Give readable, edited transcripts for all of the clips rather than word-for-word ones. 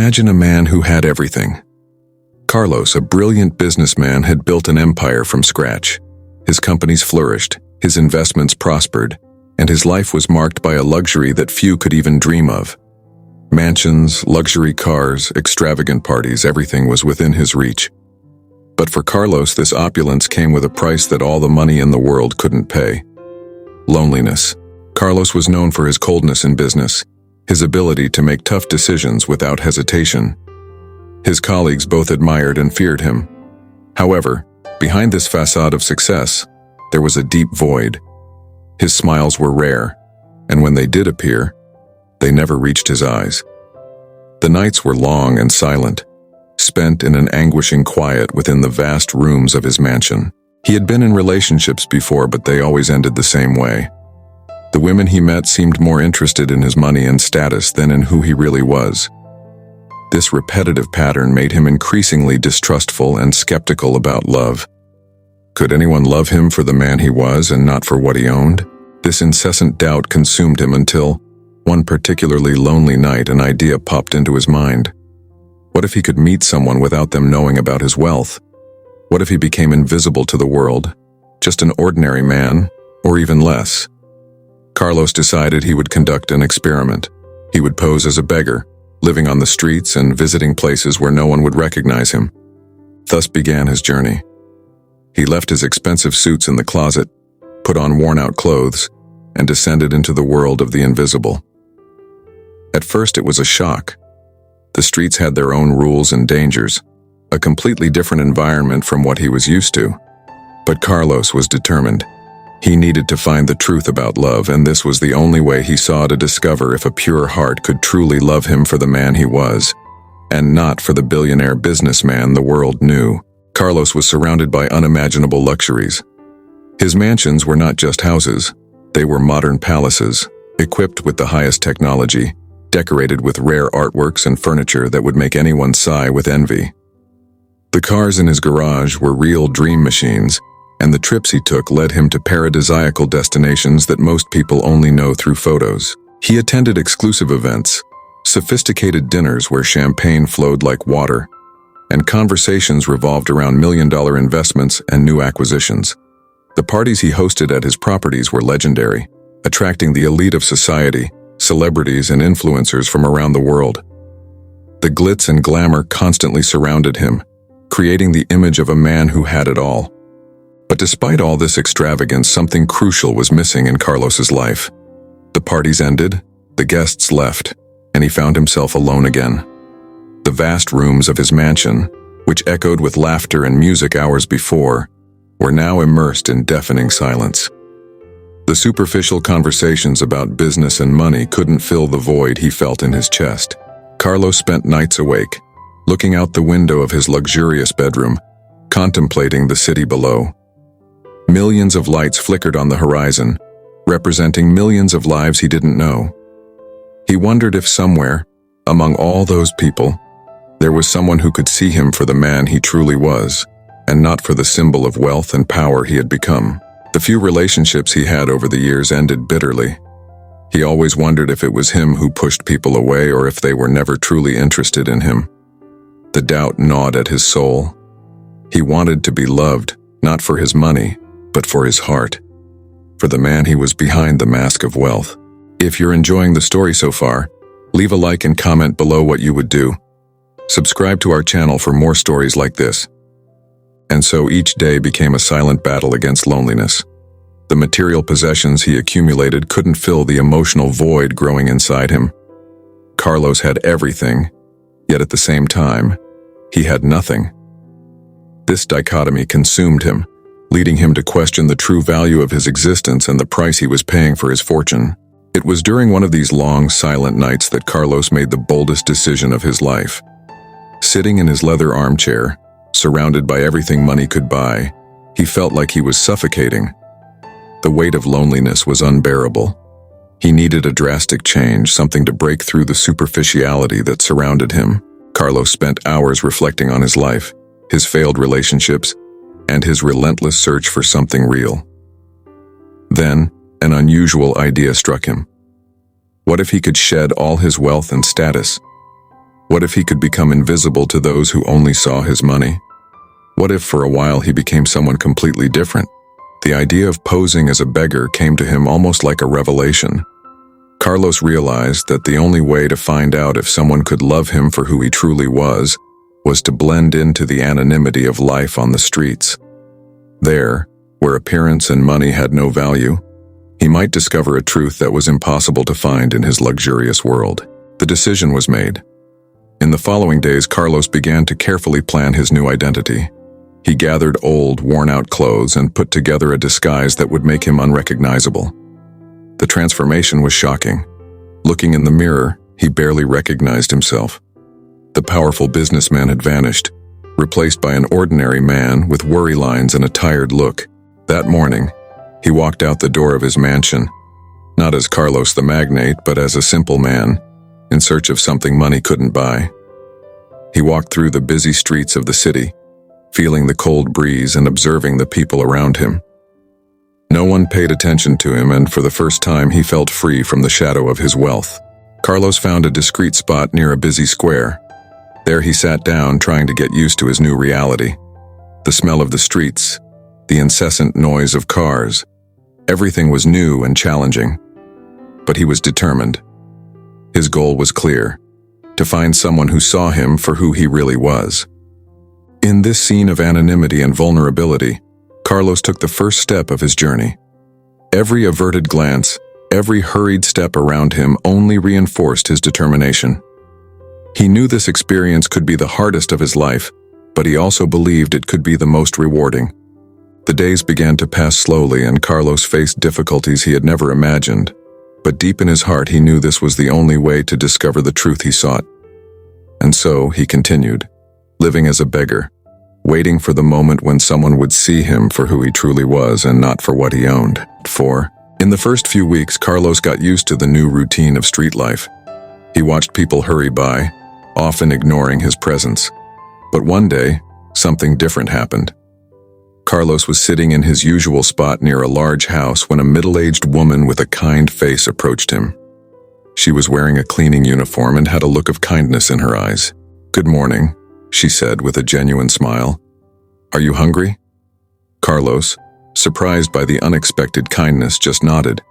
Imagine a man who had everything. Carlos, a brilliant businessman, had built an empire from scratch. His companies flourished, his investments prospered, and his life was marked by a luxury that few could even dream of. Mansions, luxury cars, extravagant parties, everything was within his reach. But for Carlos, this opulence came with a price that all the money in the world couldn't pay. Loneliness. Carlos was known for his coldness in business, his ability to make tough decisions without hesitation. His colleagues both admired and feared him. However, behind this facade of success, there was a deep void. His smiles were rare, and when they did appear, they never reached his eyes. The nights were long and silent, spent in an anguishing quiet within the vast rooms of his mansion. He had been in relationships before, but they always ended the same way. The women he met seemed more interested in his money and status than in who he really was. This repetitive pattern made him increasingly distrustful and skeptical about love. Could anyone love him for the man he was and not for what he owned? This incessant doubt consumed him until, one particularly lonely night, an idea popped into his mind. What if he could meet someone without them knowing about his wealth? What if he became invisible to the world, just an ordinary man, or even less? Carlos decided he would conduct an experiment. He would pose as a beggar, living on the streets and visiting places where no one would recognize him. Thus began his journey. He left his expensive suits in the closet, put on worn-out clothes, and descended into the world of the invisible. At first it was a shock. The streets had their own rules and dangers, a completely different environment from what he was used to. But Carlos was determined. He needed to find the truth about love, and this was the only way he saw to discover if a pure heart could truly love him for the man he was, and not for the billionaire businessman the world knew. Carlos was surrounded by unimaginable luxuries. His mansions were not just houses, they were modern palaces, equipped with the highest technology, decorated with rare artworks and furniture that would make anyone sigh with envy. The cars in his garage were real dream machines, and the trips he took led him to paradisiacal destinations that most people only know through photos. He attended exclusive events, sophisticated dinners where champagne flowed like water, and conversations revolved around million-dollar investments and new acquisitions. The parties he hosted at his properties were legendary, attracting the elite of society, celebrities and influencers from around the world. The glitz and glamour constantly surrounded him, creating the image of a man who had it all. But despite all this extravagance, something crucial was missing in Carlos's life. The parties ended, the guests left, and he found himself alone again. The vast rooms of his mansion, which echoed with laughter and music hours before, were now immersed in deafening silence. The superficial conversations about business and money couldn't fill the void he felt in his chest. Carlos spent nights awake, looking out the window of his luxurious bedroom, contemplating the city below. Millions of lights flickered on the horizon, representing millions of lives he didn't know. He wondered if somewhere, among all those people, there was someone who could see him for the man he truly was, and not for the symbol of wealth and power he had become. The few relationships he had over the years ended bitterly. He always wondered if it was him who pushed people away or if they were never truly interested in him. The doubt gnawed at his soul. He wanted to be loved, not for his money, but for his heart, for the man he was behind the mask of wealth. If you're enjoying the story so far, leave a like and comment below what you would do. Subscribe to our channel for more stories like this. And so each day became a silent battle against loneliness. The material possessions he accumulated couldn't fill the emotional void growing inside him. Carlos had everything, yet at the same time, he had nothing. This dichotomy consumed him, leading him to question the true value of his existence and the price he was paying for his fortune. It was during one of these long, silent nights that Carlos made the boldest decision of his life. Sitting in his leather armchair, surrounded by everything money could buy, he felt like he was suffocating. The weight of loneliness was unbearable. He needed a drastic change, something to break through the superficiality that surrounded him. Carlos spent hours reflecting on his life, his failed relationships, and his relentless search for something real. Then, an unusual idea struck him. What if he could shed all his wealth and status? What if he could become invisible to those who only saw his money? What if for a while he became someone completely different? The idea of posing as a beggar came to him almost like a revelation. Carlos realized that the only way to find out if someone could love him for who he truly was to blend into the anonymity of life on the streets. There, where appearance and money had no value, he might discover a truth that was impossible to find in his luxurious world. The decision was made. In the following days, Carlos began to carefully plan his new identity. He gathered old, worn-out clothes and put together a disguise that would make him unrecognizable. The transformation was shocking. Looking in the mirror, he barely recognized himself. The powerful businessman had vanished, replaced by an ordinary man with worry lines and a tired look. That morning, he walked out the door of his mansion, not as Carlos the magnate, but as a simple man, in search of something money couldn't buy. He walked through the busy streets of the city, feeling the cold breeze and observing the people around him. No one paid attention to him, and for the first time he felt free from the shadow of his wealth. Carlos found a discreet spot near a busy square. There he sat down, trying to get used to his new reality. The smell of the streets, the incessant noise of cars, everything was new and challenging. But he was determined. His goal was clear: to find someone who saw him for who he really was. In this scene of anonymity and vulnerability, Carlos took the first step of his journey. Every averted glance, every hurried step around him only reinforced his determination. He knew this experience could be the hardest of his life, but he also believed it could be the most rewarding. The days began to pass slowly, and Carlos faced difficulties he had never imagined, but deep in his heart he knew this was the only way to discover the truth he sought. And so he continued, living as a beggar, waiting for the moment when someone would see him for who he truly was and not for what he owned. In the first few weeks, Carlos got used to the new routine of street life. He watched people hurry by, often ignoring his presence. But one day, something different happened. Carlos was sitting in his usual spot near a large house when a middle-aged woman with a kind face approached him. She was wearing a cleaning uniform and had a look of kindness in her eyes. "Good morning," she said with a genuine smile. "Are you hungry?" Carlos, surprised by the unexpected kindness, just nodded.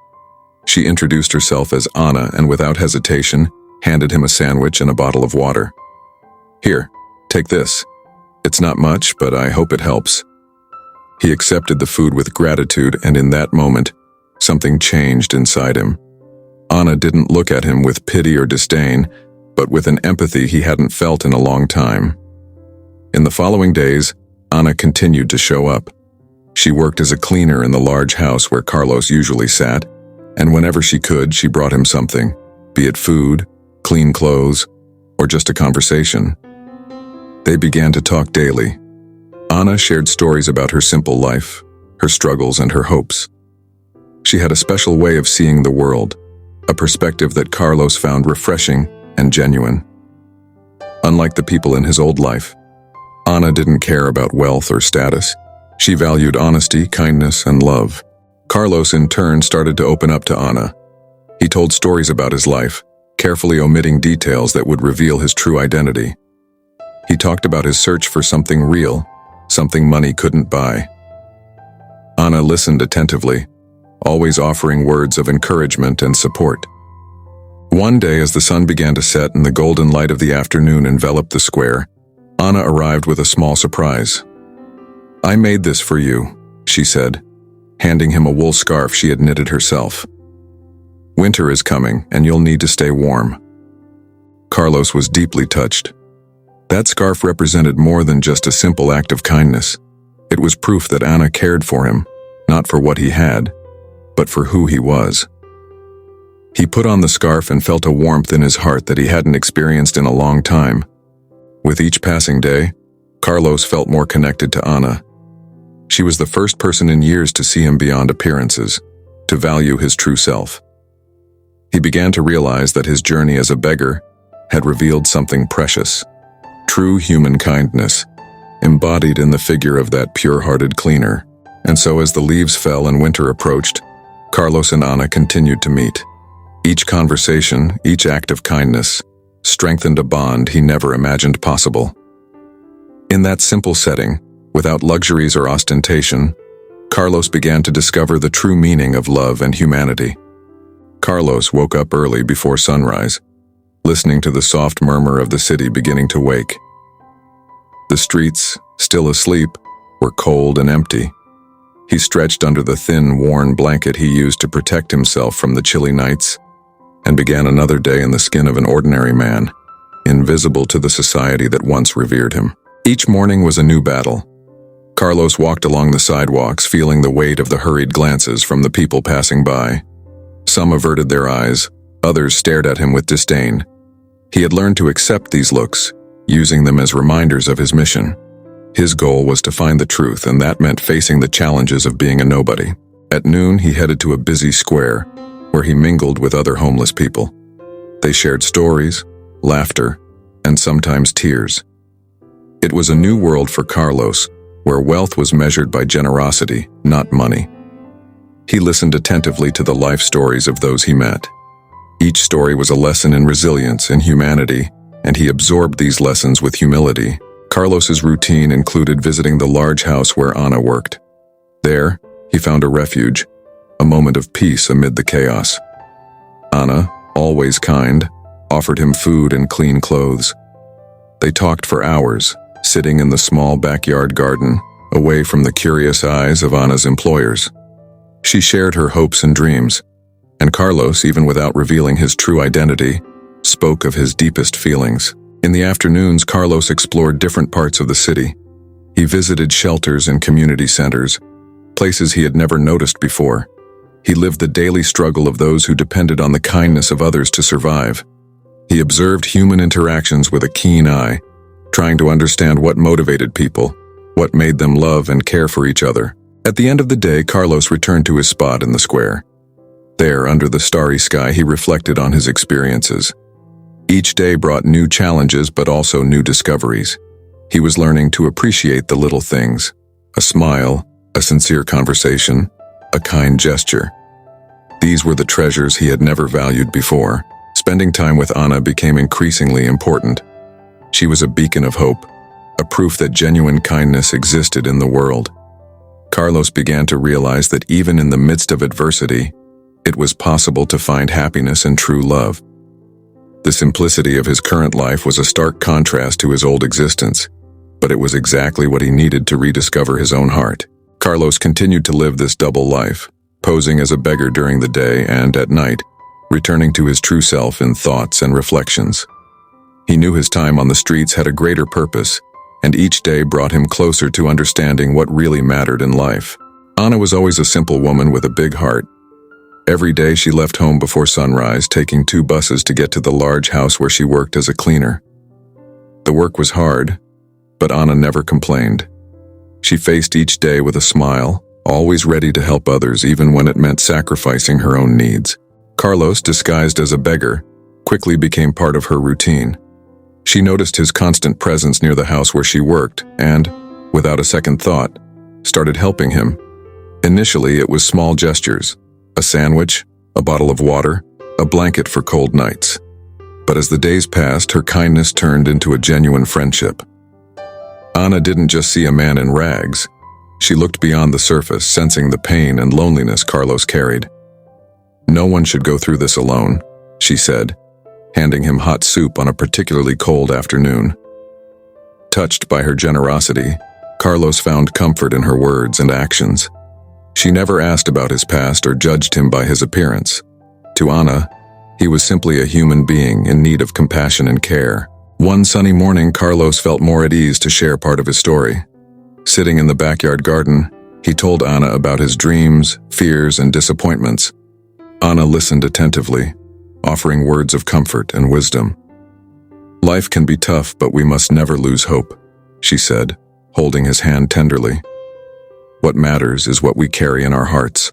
She introduced herself as Anna and without hesitation, handed him a sandwich and a bottle of water. "Here, take this. It's not much, but I hope it helps." He accepted the food with gratitude, and in that moment, something changed inside him. Anna didn't look at him with pity or disdain, but with an empathy he hadn't felt in a long time. In the following days, Anna continued to show up. She worked as a cleaner in the large house where Carlos usually sat, and whenever she could, she brought him something, be it food, clean clothes, or just a conversation. They began to talk daily. Anna shared stories about her simple life, her struggles, and her hopes. She had a special way of seeing the world, a perspective that Carlos found refreshing and genuine. Unlike the people in his old life, Anna didn't care about wealth or status. She valued honesty, kindness, and love. Carlos, in turn, started to open up to Anna. He told stories about his life, carefully omitting details that would reveal his true identity. He talked about his search for something real, something money couldn't buy. Anna listened attentively, always offering words of encouragement and support. One day, as the sun began to set and the golden light of the afternoon enveloped the square, Anna arrived with a small surprise. "I made this for you," she said, handing him a wool scarf she had knitted herself. "Winter is coming, and you'll need to stay warm." Carlos was deeply touched. That scarf represented more than just a simple act of kindness. It was proof that Anna cared for him, not for what he had, but for who he was. He put on the scarf and felt a warmth in his heart that he hadn't experienced in a long time. With each passing day, Carlos felt more connected to Anna. She was the first person in years to see him beyond appearances, to value his true self. He began to realize that his journey as a beggar had revealed something precious, true human kindness, embodied in the figure of that pure-hearted cleaner. And so as the leaves fell and winter approached, Carlos and Anna continued to meet. Each conversation, each act of kindness, strengthened a bond he never imagined possible. In that simple setting, without luxuries or ostentation, Carlos began to discover the true meaning of love and humanity. Carlos woke up early before sunrise, listening to the soft murmur of the city beginning to wake. The streets, still asleep, were cold and empty. He stretched under the thin, worn blanket he used to protect himself from the chilly nights, and began another day in the skin of an ordinary man, invisible to the society that once revered him. Each morning was a new battle. Carlos walked along the sidewalks, feeling the weight of the hurried glances from the people passing by. Some averted their eyes, others stared at him with disdain. He had learned to accept these looks, using them as reminders of his mission. His goal was to find the truth, and that meant facing the challenges of being a nobody. At noon, he headed to a busy square, where he mingled with other homeless people. They shared stories, laughter, and sometimes tears. It was a new world for Carlos, where wealth was measured by generosity, not money. He listened attentively to the life stories of those he met. Each story was a lesson in resilience and humanity, and he absorbed these lessons with humility. Carlos's routine included visiting the large house where Ana worked. There, he found a refuge, a moment of peace amid the chaos. Ana, always kind, offered him food and clean clothes. They talked for hours, sitting in the small backyard garden, away from the curious eyes of Ana's employers. She shared her hopes and dreams, and Carlos, even without revealing his true identity, spoke of his deepest feelings. In the afternoons, Carlos explored different parts of the city. He visited shelters and community centers, places he had never noticed before. He lived the daily struggle of those who depended on the kindness of others to survive. He observed human interactions with a keen eye, trying to understand what motivated people, what made them love and care for each other. At the end of the day, Carlos returned to his spot in the square. There, under the starry sky, he reflected on his experiences. Each day brought new challenges but also new discoveries. He was learning to appreciate the little things: a smile, a sincere conversation, a kind gesture. These were the treasures he had never valued before. Spending time with Ana became increasingly important. She was a beacon of hope, a proof that genuine kindness existed in the world. Carlos began to realize that even in the midst of adversity, it was possible to find happiness and true love. The simplicity of his current life was a stark contrast to his old existence, but it was exactly what he needed to rediscover his own heart. Carlos continued to live this double life, posing as a beggar during the day and, at night, returning to his true self in thoughts and reflections. He knew his time on the streets had a greater purpose, and each day brought him closer to understanding what really mattered in life. Ana was always a simple woman with a big heart. Every day she left home before sunrise, taking 2 buses to get to the large house where she worked as a cleaner. The work was hard, but Ana never complained. She faced each day with a smile, always ready to help others even when it meant sacrificing her own needs. Carlos, disguised as a beggar, quickly became part of her routine. She noticed his constant presence near the house where she worked and, without a second thought, started helping him. Initially, it was small gestures: a sandwich, a bottle of water, a blanket for cold nights. But as the days passed, her kindness turned into a genuine friendship. Ana didn't just see a man in rags. She looked beyond the surface, sensing the pain and loneliness Carlos carried. "No one should go through this alone," she said, handing him hot soup on a particularly cold afternoon. Touched by her generosity, Carlos found comfort in her words and actions. She never asked about his past or judged him by his appearance. To Ana, he was simply a human being in need of compassion and care. One sunny morning, Carlos felt more at ease to share part of his story. Sitting in the backyard garden, he told Ana about his dreams, fears, and disappointments. Ana listened attentively, offering words of comfort and wisdom. "Life can be tough, but we must never lose hope," she said, holding his hand tenderly. "What matters is what we carry in our hearts."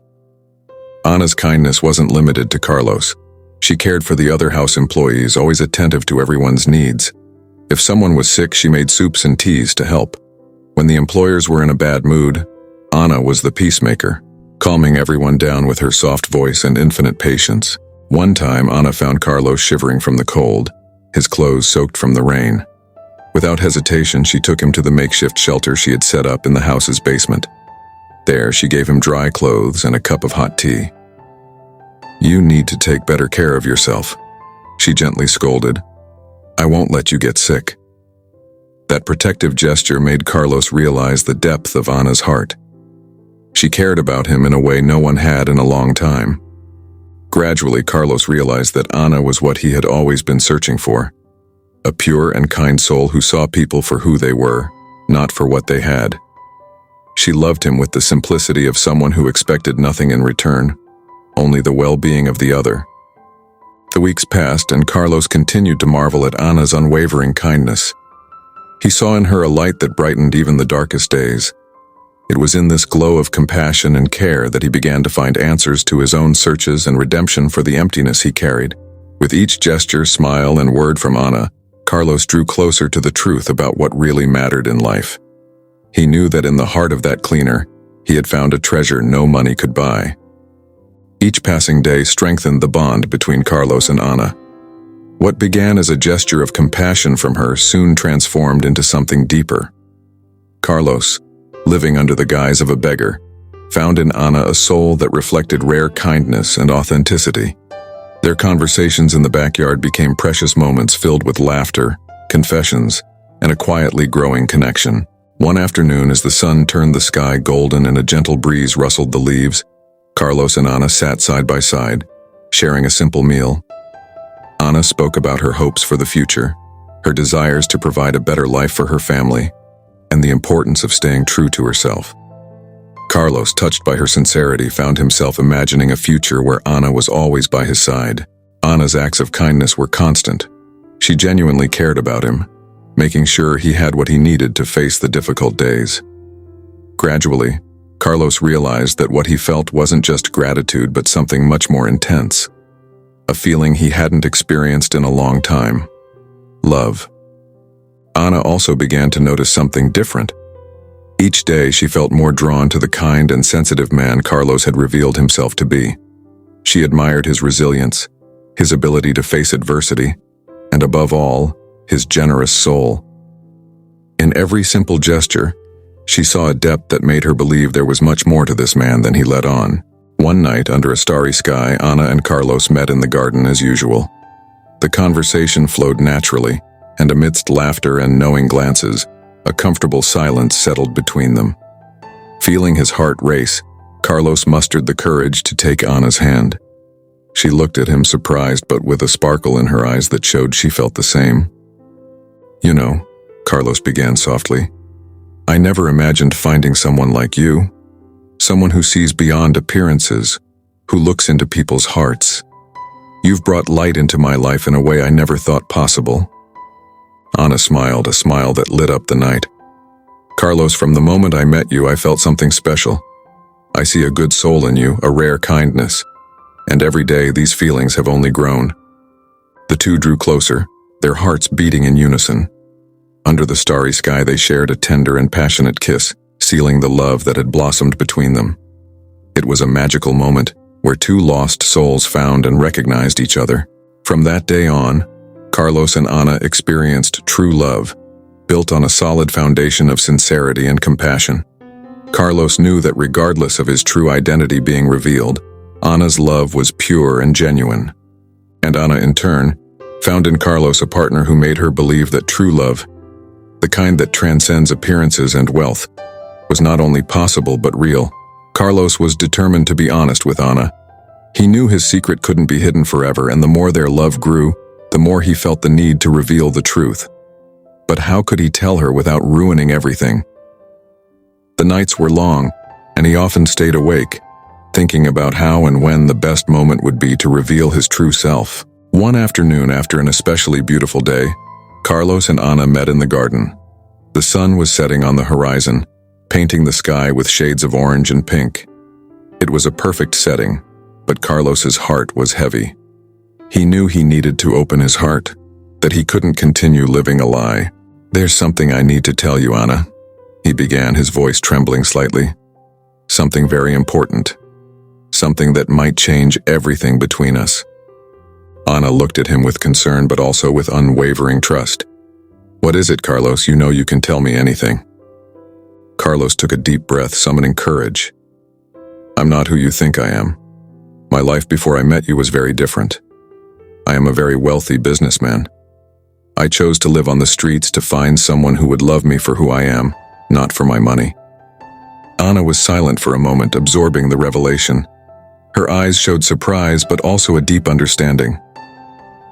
Ana's kindness wasn't limited to Carlos. She cared for the other house employees, always attentive to everyone's needs. If someone was sick, she made soups and teas to help. When the employers were in a bad mood, Ana was the peacemaker, calming everyone down with her soft voice and infinite patience. One time, Ana found Carlos shivering from the cold, his clothes soaked from the rain. Without hesitation, she took him to the makeshift shelter she had set up in the house's basement. There, she gave him dry clothes and a cup of hot tea. "You need to take better care of yourself," she gently scolded. "I won't let you get sick." That protective gesture made Carlos realize the depth of Ana's heart. She cared about him in a way no one had in a long time. Gradually, Carlos realized that Ana was what he had always been searching for. A pure and kind soul who saw people for who they were, not for what they had. She loved him with the simplicity of someone who expected nothing in return, only the well-being of the other. The weeks passed, and Carlos continued to marvel at Ana's unwavering kindness. He saw in her a light that brightened even the darkest days. It was in this glow of compassion and care that he began to find answers to his own searches and redemption for the emptiness he carried. With each gesture, smile, and word from Ana, Carlos drew closer to the truth about what really mattered in life. He knew that in the heart of that cleaner, he had found a treasure no money could buy. Each passing day strengthened the bond between Carlos and Ana. What began as a gesture of compassion from her soon transformed into something deeper. Carlos, living under the guise of a beggar, found in Ana a soul that reflected rare kindness and authenticity. Their conversations in the backyard became precious moments filled with laughter, confessions, and a quietly growing connection. One afternoon, as the sun turned the sky golden and a gentle breeze rustled the leaves, Carlos and Ana sat side by side, sharing a simple meal. Ana spoke about her hopes for the future, her desires to provide a better life for her family, and the importance of staying true to herself. Carlos, touched by her sincerity, found himself imagining a future where Ana was always by his side. Ana's acts of kindness were constant. She genuinely cared about him, making sure he had what he needed to face the difficult days. Gradually, Carlos realized that what he felt wasn't just gratitude but something much more intense. A feeling he hadn't experienced in a long time. Love. Ana also began to notice something different. Each day she felt more drawn to the kind and sensitive man Carlos had revealed himself to be. She admired his resilience, his ability to face adversity, and above all, his generous soul. In every simple gesture, she saw a depth that made her believe there was much more to this man than he let on. One night, under a starry sky, Ana and Carlos met in the garden as usual. The conversation flowed naturally, and amidst laughter and knowing glances, a comfortable silence settled between them. Feeling his heart race, Carlos mustered the courage to take Ana's hand. She looked at him surprised but with a sparkle in her eyes that showed she felt the same. "You know," Carlos began softly, "I never imagined finding someone like you. Someone who sees beyond appearances, who looks into people's hearts. You've brought light into my life in a way I never thought possible." Ana smiled, a smile that lit up the night. "Carlos, from the moment I met you, I felt something special. I see a good soul in you, a rare kindness. And every day these feelings have only grown." The two drew closer, their hearts beating in unison. Under the starry sky they shared a tender and passionate kiss, sealing the love that had blossomed between them. It was a magical moment, where two lost souls found and recognized each other. From that day on, Carlos and Ana experienced true love, built on a solid foundation of sincerity and compassion. Carlos knew that regardless of his true identity being revealed, Ana's love was pure and genuine. And Ana, in turn, found in Carlos a partner who made her believe that true love, the kind that transcends appearances and wealth, was not only possible but real. Carlos was determined to be honest with Ana. He knew his secret couldn't be hidden forever, and the more their love grew, the more he felt the need to reveal the truth. But how could he tell her without ruining everything? The nights were long, and he often stayed awake, thinking about how and when the best moment would be to reveal his true self. One afternoon, after an especially beautiful day, Carlos and Ana met in the garden. The sun was setting on the horizon, painting the sky with shades of orange and pink. It was a perfect setting, but Carlos's heart was heavy. He knew he needed to open his heart, that he couldn't continue living a lie. "There's something I need to tell you, Ana," he began, his voice trembling slightly. "Something very important. Something that might change everything between us." Ana looked at him with concern but also with unwavering trust. "What is it, Carlos? You know you can tell me anything." Carlos took a deep breath, summoning courage. "I'm not who you think I am. My life before I met you was very different. I am a very wealthy businessman. I chose to live on the streets to find someone who would love me for who I am, not for my money." Ana was silent for a moment, absorbing the revelation. Her eyes showed surprise but also a deep understanding.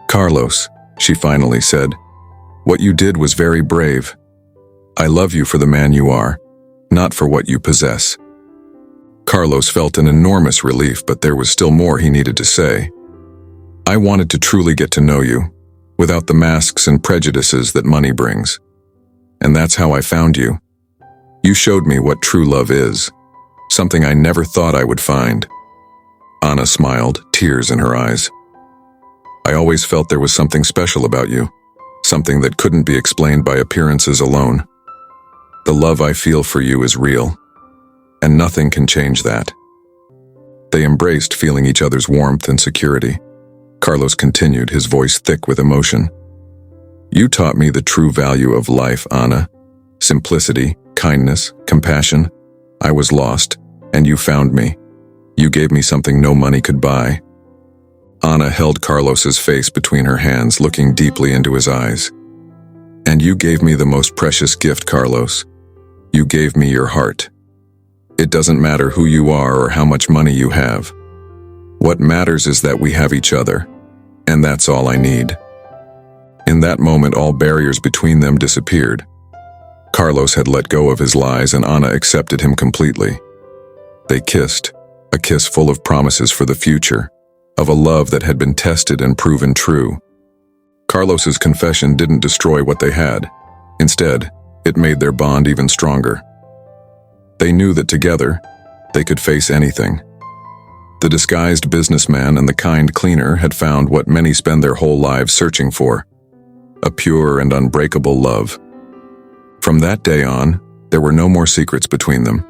"Carlos," she finally said, "what you did was very brave. I love you for the man you are, not for what you possess." Carlos felt an enormous relief, but there was still more he needed to say. "I wanted to truly get to know you, without the masks and prejudices that money brings. And that's how I found you. You showed me what true love is, something I never thought I would find." Ana smiled, tears in her eyes. "I always felt there was something special about you, something that couldn't be explained by appearances alone. The love I feel for you is real, and nothing can change that." They embraced, feeling each other's warmth and security. Carlos continued, his voice thick with emotion. "You taught me the true value of life, Ana. Simplicity, kindness, compassion. I was lost, and you found me. You gave me something no money could buy." Ana held Carlos's face between her hands, looking deeply into his eyes. "And you gave me the most precious gift, Carlos. You gave me your heart. It doesn't matter who you are or how much money you have. What matters is that we have each other, and that's all I need." In that moment, all barriers between them disappeared. Carlos had let go of his lies, and Ana accepted him completely. They kissed, a kiss full of promises for the future, of a love that had been tested and proven true. Carlos's confession didn't destroy what they had. Instead, it made their bond even stronger. They knew that together, they could face anything. The disguised businessman and the kind cleaner had found what many spend their whole lives searching for: a pure and unbreakable love. From that day on, there were no more secrets between them.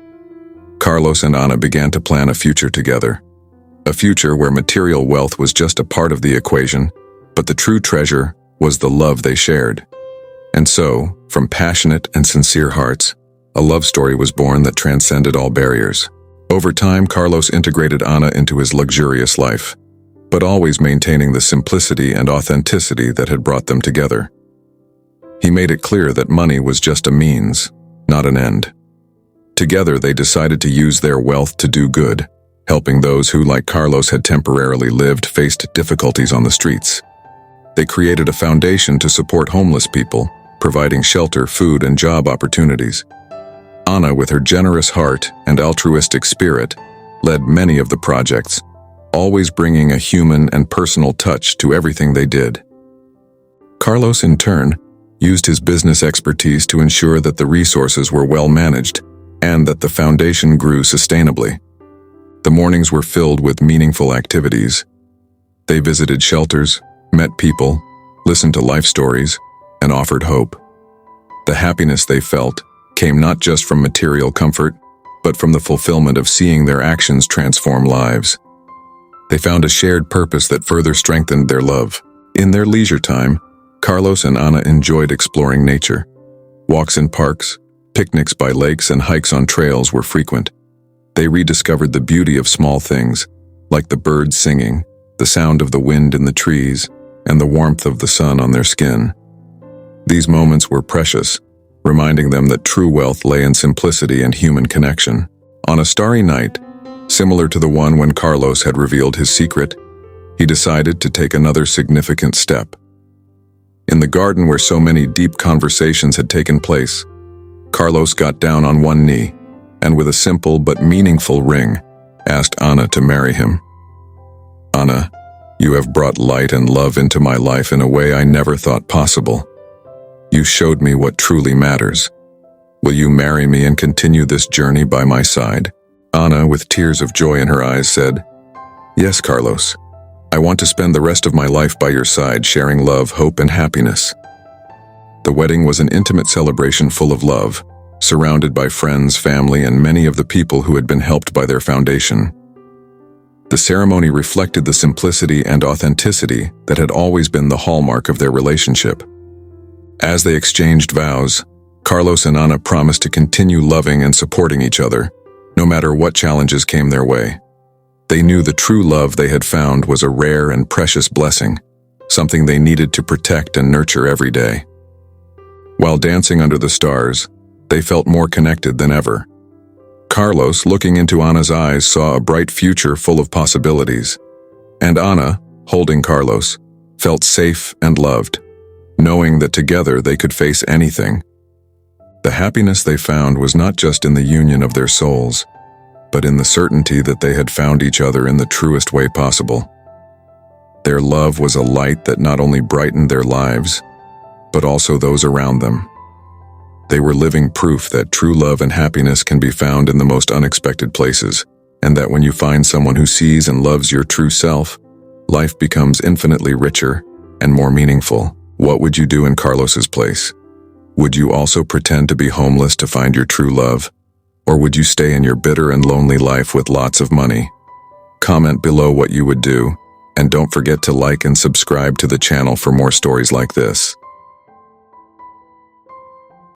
Carlos and Ana began to plan a future together. A future where material wealth was just a part of the equation, but the true treasure was the love they shared. And so, from passionate and sincere hearts, a love story was born that transcended all barriers. Over time, Carlos integrated Ana into his luxurious life, but always maintaining the simplicity and authenticity that had brought them together. He made it clear that money was just a means, not an end. Together, they decided to use their wealth to do good, helping those who, like Carlos had temporarily faced difficulties on the streets. They created a foundation to support homeless people, providing shelter, food, and job opportunities. Ana, with her generous heart and altruistic spirit, led many of the projects, always bringing a human and personal touch to everything they did. Carlos, in turn, used his business expertise to ensure that the resources were well managed and that the foundation grew sustainably. The mornings were filled with meaningful activities. They visited shelters, met people, listened to life stories, and offered hope. The happiness they felt came not just from material comfort, but from the fulfillment of seeing their actions transform lives. They found a shared purpose that further strengthened their love. In their leisure time, Carlos and Ana enjoyed exploring nature. Walks in parks, picnics by lakes, and hikes on trails were frequent. They rediscovered the beauty of small things, like the birds singing, the sound of the wind in the trees, and the warmth of the sun on their skin. These moments were precious, reminding them that true wealth lay in simplicity and human connection. On a starry night, similar to the one when Carlos had revealed his secret, he decided to take another significant step. In the garden where so many deep conversations had taken place, Carlos got down on one knee and, with a simple but meaningful ring, asked Ana to marry him. "Ana, you have brought light and love into my life in a way I never thought possible. You showed me what truly matters. Will you marry me and continue this journey by my side?" Ana, with tears of joy in her eyes, said, "Yes, Carlos. I want to spend the rest of my life by your side, sharing love, hope, and happiness." The wedding was an intimate celebration full of love, surrounded by friends, family, and many of the people who had been helped by their foundation. The ceremony reflected the simplicity and authenticity that had always been the hallmark of their relationship. As they exchanged vows, Carlos and Ana promised to continue loving and supporting each other, no matter what challenges came their way. They knew the true love they had found was a rare and precious blessing, something they needed to protect and nurture every day. While dancing under the stars, they felt more connected than ever. Carlos, looking into Ana's eyes, saw a bright future full of possibilities. And Ana, holding Carlos, felt safe and loved, knowing that together they could face anything. The happiness they found was not just in the union of their souls, but in the certainty that they had found each other in the truest way possible. Their love was a light that not only brightened their lives, but also those around them. They were living proof that true love and happiness can be found in the most unexpected places, and that when you find someone who sees and loves your true self, life becomes infinitely richer and more meaningful. What would you do in Carlos's place? Would you also pretend to be homeless to find your true love? Or would you stay in your bitter and lonely life with lots of money? Comment below what you would do, and don't forget to like and subscribe to the channel for more stories like this.